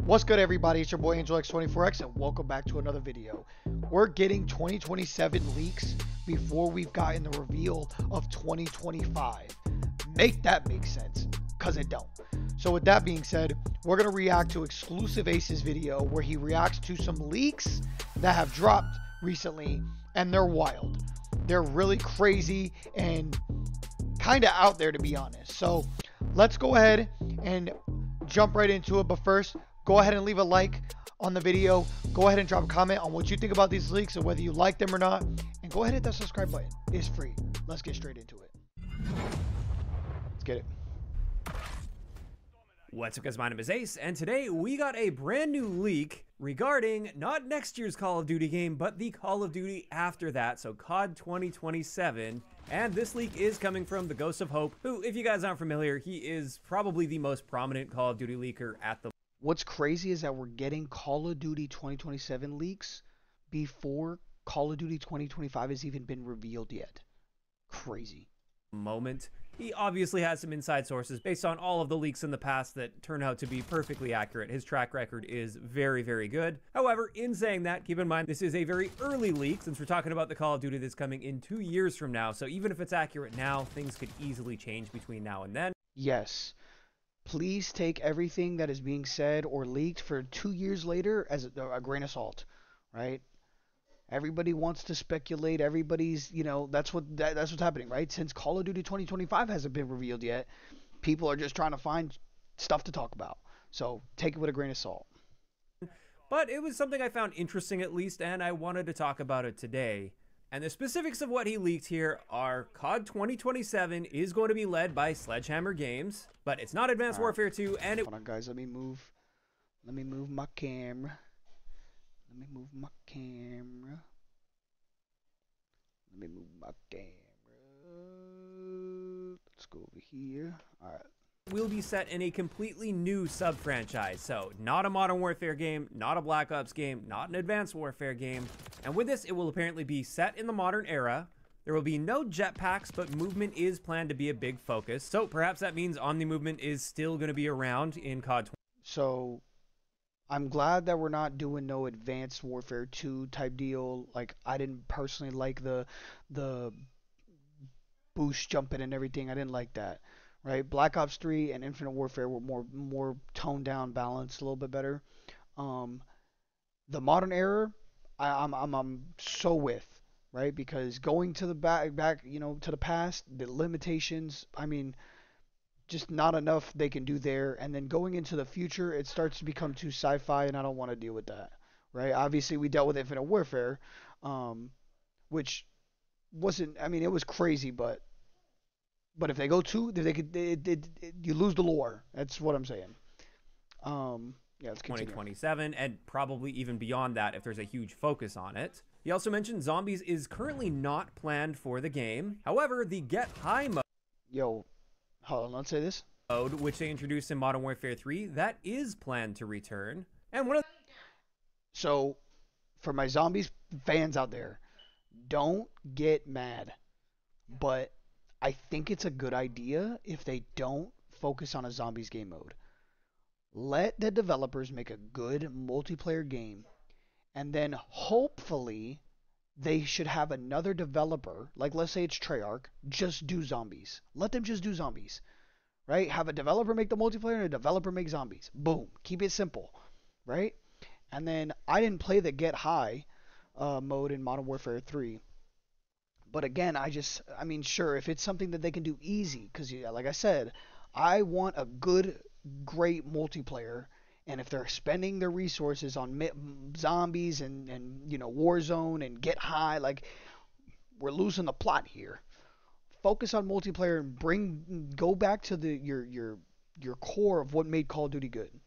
What's good, everybody? It's your boy AngelX24X, and welcome back to another video. We're getting 2027 leaks before we've gotten the reveal of 2025. Make that make sense, because it don't. So with that being said, we're going to react to Exclusive Ace's video where he reacts to some leaks that have dropped recently, and they're wild. They're really crazy and kind of out there, to be honest. So let's go ahead and jump right into it. But first, go ahead and leave a like on the video. Go ahead and drop a comment on what you think about these leaks and whether you like them or not. And go ahead and hit that subscribe button. It's free. Let's get straight into it. Let's get it. What's up, guys? My name is Ace, and today we got a brand new leak regarding not next year's Call of Duty game, but the Call of Duty after that, so COD 2027. And this leak is coming from the Ghost of Hope, who, if you guys aren't familiar, he is probably the most prominent Call of Duty leaker at the What's crazy is that we're getting Call of Duty 2027 leaks before Call of Duty 2025 has even been revealed yet. Crazy. moment. He obviously has some inside sources based on all of the leaks in the past that turn out to be perfectly accurate. His track record is very, very good. However, in saying that, keep in mind this is a very early leak since we're talking about the Call of Duty that's coming in 2 years from now. So even if it's accurate now, things could easily change between now and then. Yes. Please take everything that is being said or leaked for 2 years later as a grain of salt, right? Everybody wants to speculate. Everybody's, that's what's happening, right? Since Call of Duty 2025 hasn't been revealed yet, people are just trying to find stuff to talk about. So take it with a grain of salt. But it was something I found interesting at least, and I wanted to talk about it today. And the specifics of what he leaked here are COD 2027 is going to be led by Sledgehammer Games, but it's not Advanced Warfare 2, and it... Hold on, guys. Let me move my camera. Let me move my camera. Let's go over here. All right. Will be set in a completely new sub-franchise. So not a Modern Warfare game, not a Black Ops game, not an Advanced Warfare game. And with this, it will apparently be set in the modern era. There will be no jetpacks, but movement is planned to be a big focus. So perhaps that means Omni movement is still going to be around in COD 20. So I'm glad that we're not doing no Advanced Warfare 2 type deal. Like, I didn't personally like the boost jumping and everything. I didn't like that. Right? Black Ops 3 and Infinite Warfare were more toned down, balanced, a little bit better. The modern era, I'm so with, right? Because going to the back, to the past, the limitations, I mean, just not enough they can do there. And then going into the future, it starts to become too sci-fi, and I don't want to deal with that, right? Obviously, we dealt with Infinite Warfare, which wasn't, I mean, it was crazy, but if they go to, you lose the lore. That's what I'm saying. Yeah, let's continue. 2027, and probably even beyond that if there's a huge focus on it. He also mentioned zombies is currently not planned for the game. However, the Get High mode... Yo, hold on, let's say this. Which they introduced in Modern Warfare 3, that is planned to return. And one of... So, for my zombies fans out there, don't get mad. But I think it's a good idea if they don't focus on a zombies game mode. Let the developers make a good multiplayer game, and then hopefully they should have another developer, like let's say it's Treyarch, just do zombies. Let them just do zombies, right? Have a developer make the multiplayer and a developer make zombies. Boom. Keep it simple, right? And then I didn't play the Get High mode in Modern Warfare 3. But again, I mean, sure, if it's something that they can do easy, because like I said, I want a good, great multiplayer, and if they're spending their resources on zombies and Warzone and Get High, like, we're losing the plot here. Focus on multiplayer and go back to your core of what made Call of Duty good.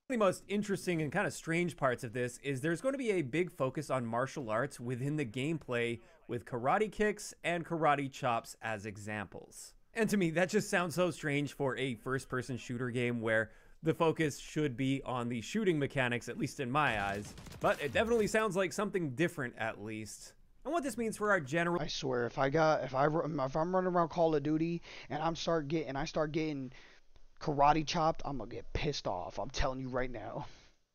The most interesting and kind of strange parts of this is there's going to be a big focus on martial arts within the gameplay with karate kicks and karate chops as examples. And to me, that just sounds so strange for a first-person shooter game where the focus should be on the shooting mechanics, at least in my eyes. But it definitely sounds like something different, at least. And what this means for our general... I swear, if I'm running around Call of Duty and I start getting karate chopped, I'm gonna get pissed off. I'm telling you right now.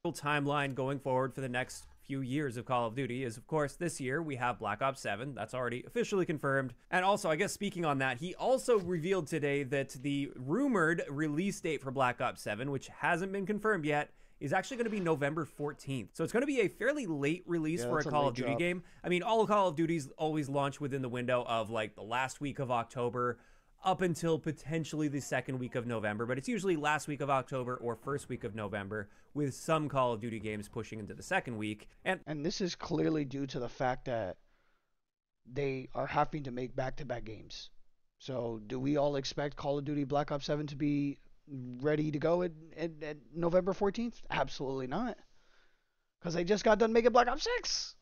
Timeline going forward for the next few years of Call of Duty is, of course, this year we have Black Ops 7. That's already officially confirmed. And also, I guess speaking on that, he also revealed today that the rumored release date for Black Ops 7, which hasn't been confirmed yet, is actually going to be November 14th. So it's going to be a fairly late release for a Call of Duty game. I mean, all Call of Duties always launch within the window of like the last week of October up until potentially the second week of November, but it's usually last week of October or first week of November, with some Call of Duty games pushing into the second week. And this is clearly due to the fact that they are having to make back-to-back games. So do we all expect Call of Duty Black Ops 7 to be ready to go at November 14th? Absolutely not. Because they just got done making Black Ops 6.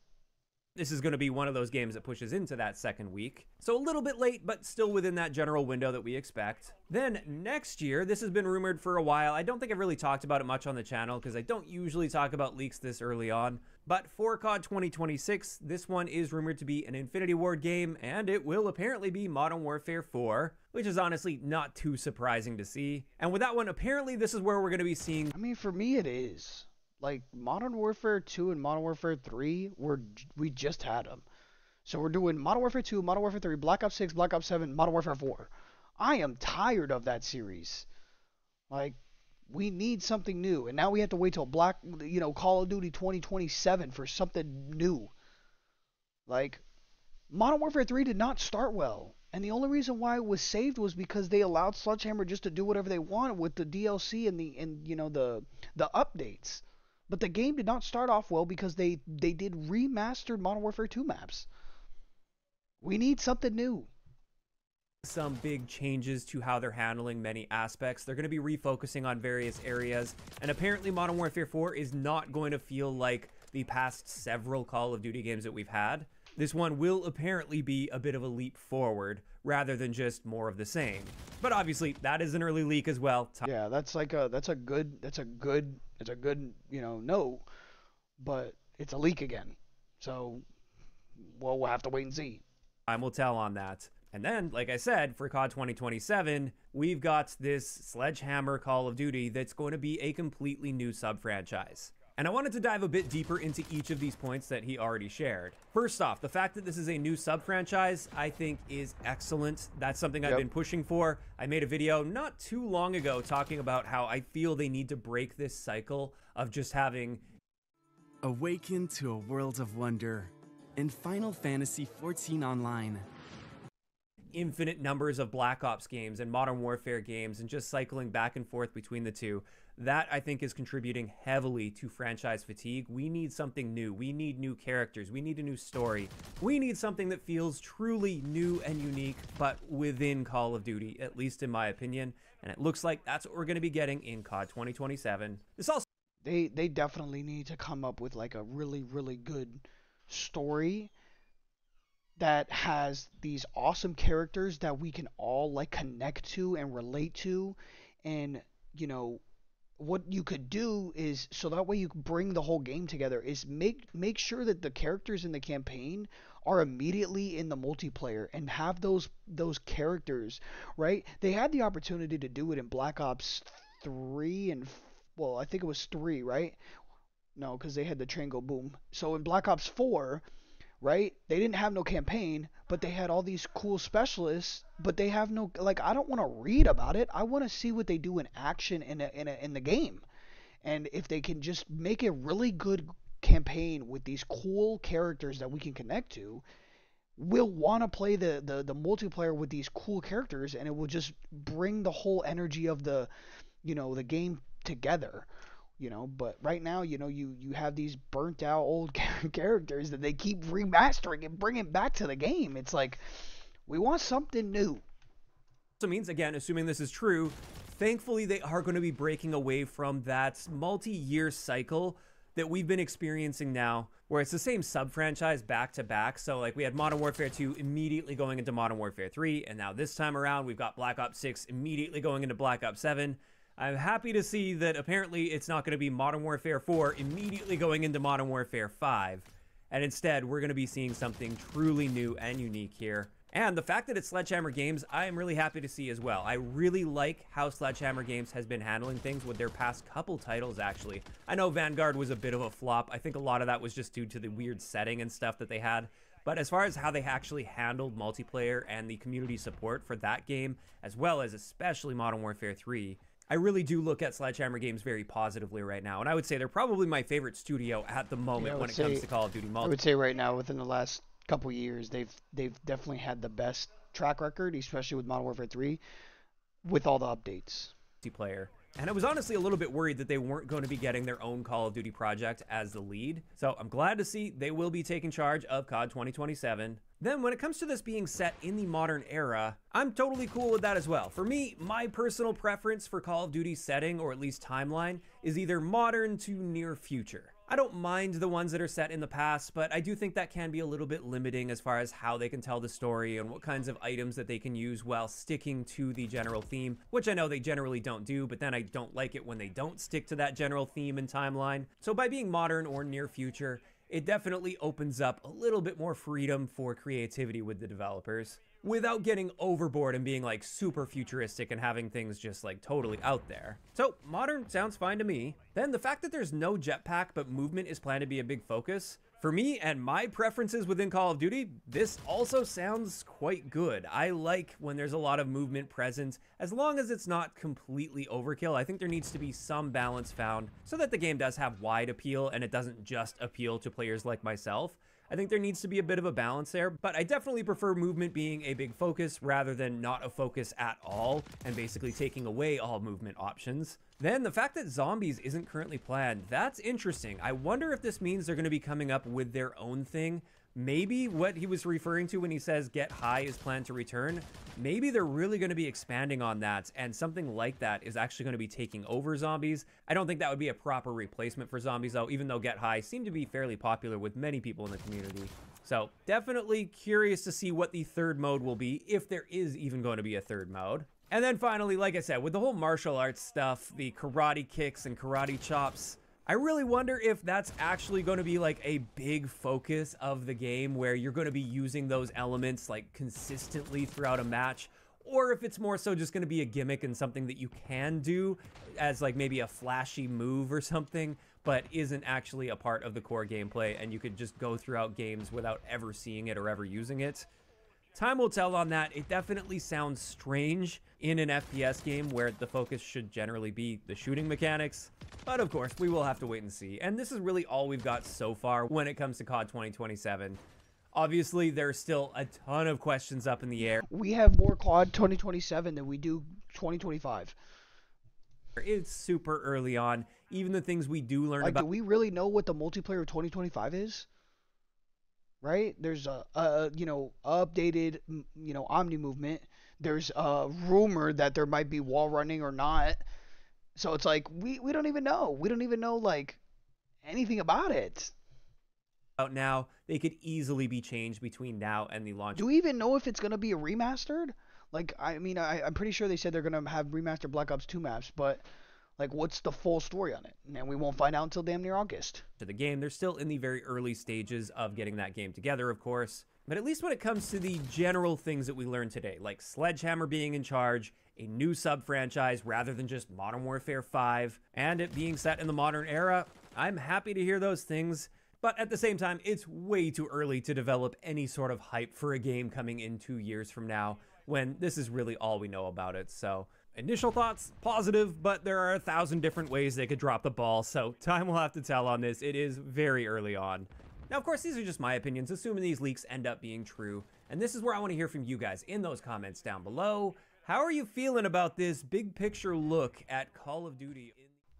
This is going to be one of those games that pushes into that second week. So a little bit late, but still within that general window that we expect. Then next year, this has been rumored for a while. I don't think I've really talked about it much on the channel because I don't usually talk about leaks this early on. But for COD 2026, this one is rumored to be an Infinity Ward game, and it will apparently be Modern Warfare 4, which is honestly not too surprising to see. And with that one, apparently this is where we're going to be seeing... I mean, for me it is. Like, Modern Warfare 2 and Modern Warfare 3, we just had them. So we're doing Modern Warfare 2, Modern Warfare 3, Black Ops 6, Black Ops 7, Modern Warfare 4. I am tired of that series. Like, we need something new. And now we have to wait till Call of Duty 2027 for something new. Like, Modern Warfare 3 did not start well. And the only reason why it was saved was because they allowed Sledgehammer just to do whatever they wanted with the DLC and the updates. But the game did not start off well because they did remastered Modern Warfare 2 maps. We need something new. Some big changes to how they're handling many aspects. They're going to be refocusing on various areas. And apparently Modern Warfare 4 is not going to feel like the past several Call of Duty games that we've had. This one will apparently be a bit of a leap forward rather than just more of the same. But obviously that is an early leak as well. Yeah, that's a good no, but it's a leak again. So we'll have to wait and see. Time will tell on that. And then, like I said, for COD 2027, we've got this Sledgehammer Call of Duty that's going to be a completely new sub-franchise. And I wanted to dive a bit deeper into each of these points that he already shared. First off, the fact that this is a new sub-franchise, I think is excellent. That's something I've been pushing for. I made a video not too long ago talking about how I feel they need to break this cycle of just having... Awaken to a world of wonder in Final Fantasy XIV Online. Infinite numbers of Black Ops games and Modern Warfare games and just cycling back and forth between the two. That, I think, is contributing heavily to franchise fatigue. We need something new. We need new characters. We need a new story. We need something that feels truly new and unique, but within Call of Duty, at least in my opinion. And it looks like that's what we're going to be getting in COD 2027. This also... They definitely need to come up with like a really, really good story that has these awesome characters that we can all like connect to and relate to. And, what you could do is, so that way you bring the whole game together, is make sure that the characters in the campaign are immediately in the multiplayer and have those characters, right? They had the opportunity to do it in Black Ops 3 and, well, I think it was 3, right? No, because they had the train go boom. So in Black Ops 4, right, they didn't have no campaign, but they had all these cool specialists, but they have no, like, I don't want to read about it. I want to see what they do in action in the game. And if they can just make a really good campaign with these cool characters that we can connect to, we'll want to play the multiplayer with these cool characters, and it will just bring the whole energy of the game together. But right now, you have these burnt out old characters that they keep remastering and bringing back to the game. It's like, we want something new. Also means, again, assuming this is true, thankfully they are going to be breaking away from that multi-year cycle that we've been experiencing now, where it's the same sub-franchise back to back. So like we had Modern Warfare 2 immediately going into Modern Warfare 3, and now this time around we've got Black Ops 6 immediately going into Black Ops 7. I'm happy to see that apparently it's not going to be Modern Warfare 4 immediately going into Modern Warfare 5. And instead, we're going to be seeing something truly new and unique here. And the fact that it's Sledgehammer Games, I am really happy to see as well. I really like how Sledgehammer Games has been handling things with their past couple titles, actually. I know Vanguard was a bit of a flop. I think a lot of that was just due to the weird setting and stuff that they had. But as far as how they actually handled multiplayer and the community support for that game, as well as especially Modern Warfare 3, I really do look at Sledgehammer Games very positively right now. And I would say they're probably my favorite studio at the moment when it comes to Call of Duty multiplayer. I would say right now, within the last couple years, they've definitely had the best track record, especially with Modern Warfare 3, with all the updates. Multiplayer. And I was honestly a little bit worried that they weren't going to be getting their own Call of Duty project as the lead. So I'm glad to see they will be taking charge of COD 2027. Then when it comes to this being set in the modern era, I'm totally cool with that as well. For me, my personal preference for Call of Duty setting, or at least timeline, is either modern to near future. I don't mind the ones that are set in the past, but I do think that can be a little bit limiting as far as how they can tell the story and what kinds of items that they can use while sticking to the general theme, which I know they generally don't do, but then I don't like it when they don't stick to that general theme and timeline. So by being modern or near future, it definitely opens up a little bit more freedom for creativity with the developers, without getting overboard and being like super futuristic and having things just like totally out there. So modern sounds fine to me. Then the fact that there's no jetpack but movement is planned to be a big focus. For me and my preferences within Call of Duty, this also sounds quite good. I like when there's a lot of movement present, as long as it's not completely overkill. I think there needs to be some balance found so that the game does have wide appeal and it doesn't just appeal to players like myself. I think there needs to be a bit of a balance there, but I definitely prefer movement being a big focus rather than not a focus at all and basically taking away all movement options. Then the fact that zombies isn't currently planned, that's interesting. I wonder if this means they're going to be coming up with their own thing. Maybe what he was referring to when he says get high is planned to return, maybe they're really going to be expanding on that, and something like that is actually going to be taking over zombies. I don't think that would be a proper replacement for zombies though, even though get high seemed to be fairly popular with many people in the community. So definitely curious to see what the third mode will be, if there is even going to be a third mode. And then finally, like I said, with the whole martial arts stuff, the karate kicks and karate chops, I really wonder if that's actually going to be like a big focus of the game where you're going to be using those elements like consistently throughout a match, or if it's more so just going to be a gimmick and something that you can do as like maybe a flashy move or something, but isn't actually a part of the core gameplay and you could just go throughout games without ever seeing it or ever using it. Time will tell on that. It definitely sounds strange in an FPS game where the focus should generally be the shooting mechanics. But of course, we will have to wait and see. And this is really all we've got so far when it comes to COD 2027. Obviously, there's still a ton of questions up in the air. We have more COD 2027 than we do 2025. It's super early on. Even the things we do learn like, about... do we really know what the multiplayer of 2025 is? Right? There's a updated, Omni movement. There's a rumor that there might be wall running or not. So it's like, we don't even know. We don't even know, like, anything about it. Out now, they could easily be changed between now and the launch. Do we even know if it's going to be a remastered? Like, I mean, I'm pretty sure they said they're going to have remastered Black Ops 2 maps, but... like, what's the full story on it? And we won't find out until damn near August. To the game, they're still in the very early stages of getting that game together, of course. But at least when it comes to the general things that we learned today, like Sledgehammer being in charge, a new sub-franchise rather than just Modern Warfare 5, and it being set in the modern era, I'm happy to hear those things. But at the same time, it's way too early to develop any sort of hype for a game coming in 2 years from now, when this is really all we know about it, so... initial thoughts, positive, but there are 1,000 different ways they could drop the ball, so time will have to tell on this. It is very early on. Now, of course, these are just my opinions, assuming these leaks end up being true, and this is where I want to hear from you guys in those comments down below. How are you feeling about this big picture look at Call of Duty?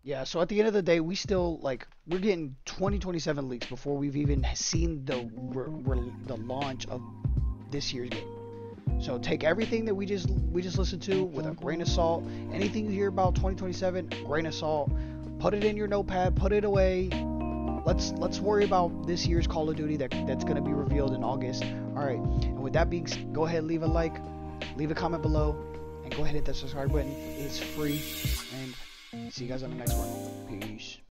Yeah, so at the end of the day, we still, like, we're getting 2027 leaks before we've even seen the launch of this year's game. So take everything that we just listened to with a grain of salt. Anything you hear about 2027, grain of salt. Put it in your notepad, put it away. Let's worry about this year's Call of Duty that's going to be revealed in August. All right. And with that being said, go ahead, leave a like, leave a comment below, and go ahead and hit that subscribe button. It's free. And see you guys on the next one. Peace.